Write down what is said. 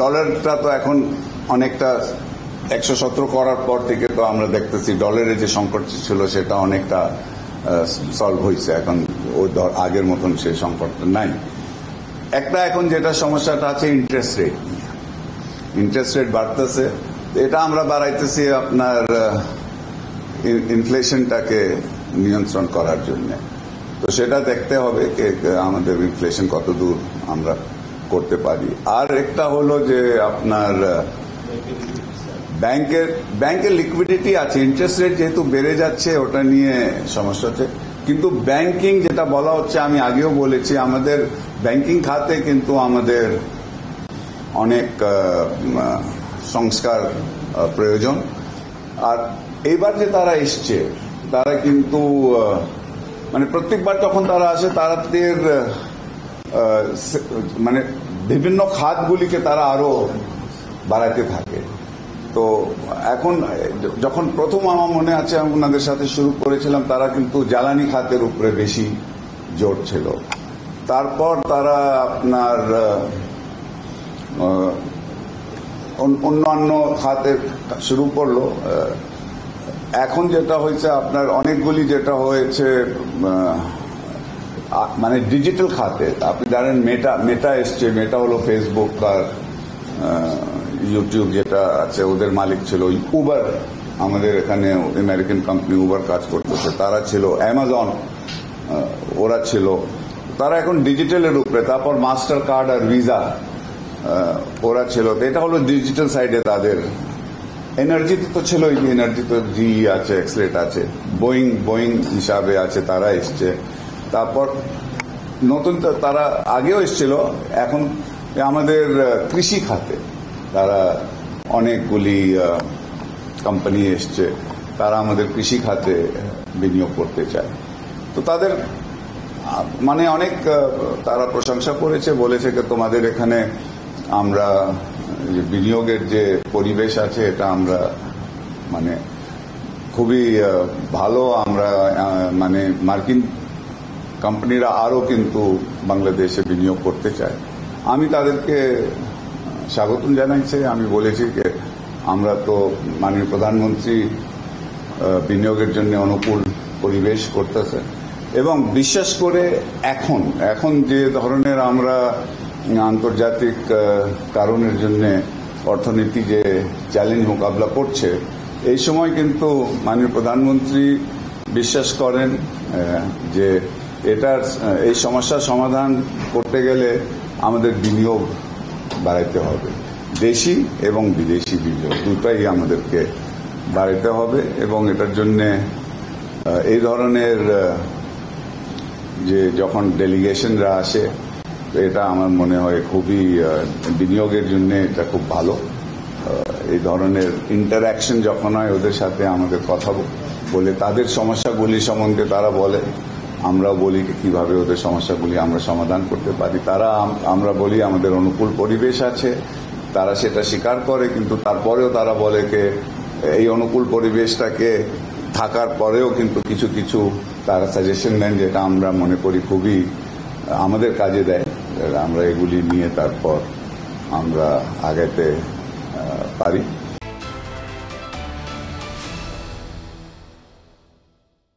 ডলারটা তো এখন অনেকটা 117 করার পর থেকে তো আমরা দেখতেছি ডলারের যে সংকট ছিল সেটা অনেকটা সলভ হয়েছে। এখন ওই আগের মতন সে সংকটটা নাই। একটা এখন যেটা সমস্যাটা আছে ইন্টারেস্ট রেট নিয়ে। ইন্টারেস্ট রেট বাড়তেছে, এটা আমরা বাড়াইতেছি আপনার ইনফ্লেশনটাকে নিয়ন্ত্রণ করার জন্য। তো সেটা দেখতে হবে আমাদের ইনফ্লেশন কত দূর আমরা করতে পারি। আর একটা হলো যে আপনার ব্যাংকের লিকুইডিটি আছে, ইন্টারেস্ট রেট যেহেতু বেড়ে যাচ্ছে ওটা নিয়ে সমস্যা হচ্ছে। কিন্তু ব্যাংকিং যেটা বলা হচ্ছে, আমি আগেও বলেছি, আমাদের ব্যাংকিং খাতে কিন্তু আমাদের অনেক সংস্কার প্রয়োজন। আর এইবার যে তারা এসছে তারা কিন্তু মানে প্রত্যেকবার যখন তারা আসে তাদের মানে বিভিন্ন খাতগুলিকে তারা আরো বাড়াতে থাকে। তো এখন যখন প্রথম আমার মনে আছে আমি ওনাদের সাথে শুরু করেছিলাম, তারা কিন্তু জ্বালানি খাতের উপরে বেশি জোর ছিল। তারপর তারা আপনার অন্যান্য খাতে শুরু করলো। এখন যেটা হয়েছে আপনার অনেকগুলি যেটা হয়েছে মানে ডিজিটাল খাতে, আপনি জানেন মেটা এসছে। মেটা হলো ফেসবুক আর ইউটিউব যেটা আছে, ওদের মালিক ছিল উবার। আমাদের এখানে আমেরিকান কোম্পানি উবার কাজ করতেছে, তারা ছিল। অ্যামাজন ওরা ছিল, তারা এখন ডিজিটালের উপরে। তারপর মাস্টার কার্ড আর ভিসা ওরা ছিল। এটা হলো ডিজিটাল সাইডে তাদের। এনার্জিতে তো ছিল, এনার্জি তো জি আছে, এক্সলেট আছে, বোয়িং হিসাবে আছে, তারা এসছে। তারপর নতুন তারা আগেও এসছিল। এখন আমাদের কৃষি খাতে তারা অনেকগুলি কোম্পানি এসছে, তারা আমাদের কৃষি খাতে বিনিয়োগ করতে চায়। তো তাদের মানে অনেক তারা প্রশংসা করেছে, বলেছে যে তোমাদের এখানে আমরা বিনিয়োগের যে পরিবেশ আছে এটা আমরা মানে খুবই ভালো। আমরা মানে মার্কিন কোম্পানিরা আরো কিন্তু বাংলাদেশে বিনিয়োগ করতে চায়। আমি তাদেরকে স্বাগত জানাইছি। আমি বলেছি যে আমরা তো মাননীয় প্রধানমন্ত্রী বিনিয়োগের জন্য অনুকূল পরিবেশ করতেছে, এবং বিশেষ করে এখন যে ধরনের আমরা আন্তর্জাতিক কারণের জন্য অর্থনীতি যে চ্যালেঞ্জ মোকাবিলা করছে, এই সময় কিন্তু মাননীয় প্রধানমন্ত্রী বিশ্বাস করেন যে এই সমস্যার সমাধান করতে গেলে আমাদের বিনিয়োগ বাড়াইতে হবে। দেশি এবং বিদেশি বিনিয়োগ দুটাই আমাদেরকে বাড়াইতে হবে। এবং এটার জন্য এই ধরনের যে যখন ডেলিগেশনরা আসে, এটা আমার মনে হয় খুবই বিনিয়োগের জন্য এটা খুব ভালো। এই ধরনের ইন্টারঅ্যাকশন যখন হয়, ওদের সাথে আমাদের কথা বলে তাদের সমস্যাগুলি সম্বন্ধে তারা বলে, আমরা বলি কিভাবে ওদের সমস্যাগুলি আমরা সমাধান করতে পারি। আমরা বলি আমাদের অনুকূল পরিবেশ আছে, তারা সেটা স্বীকার করে। কিন্তু তারপরেও তারা বলে যে এই অনুকূল পরিবেশটাকে থাকার পরেও কিন্তু কিছু কিছু তারা সাজেশন দেন, যেটা আমরা মনে করি খুবই আমাদের কাজে দেয়। আমরা এগুলি নিয়ে তারপর আমরা আগাতে পারি।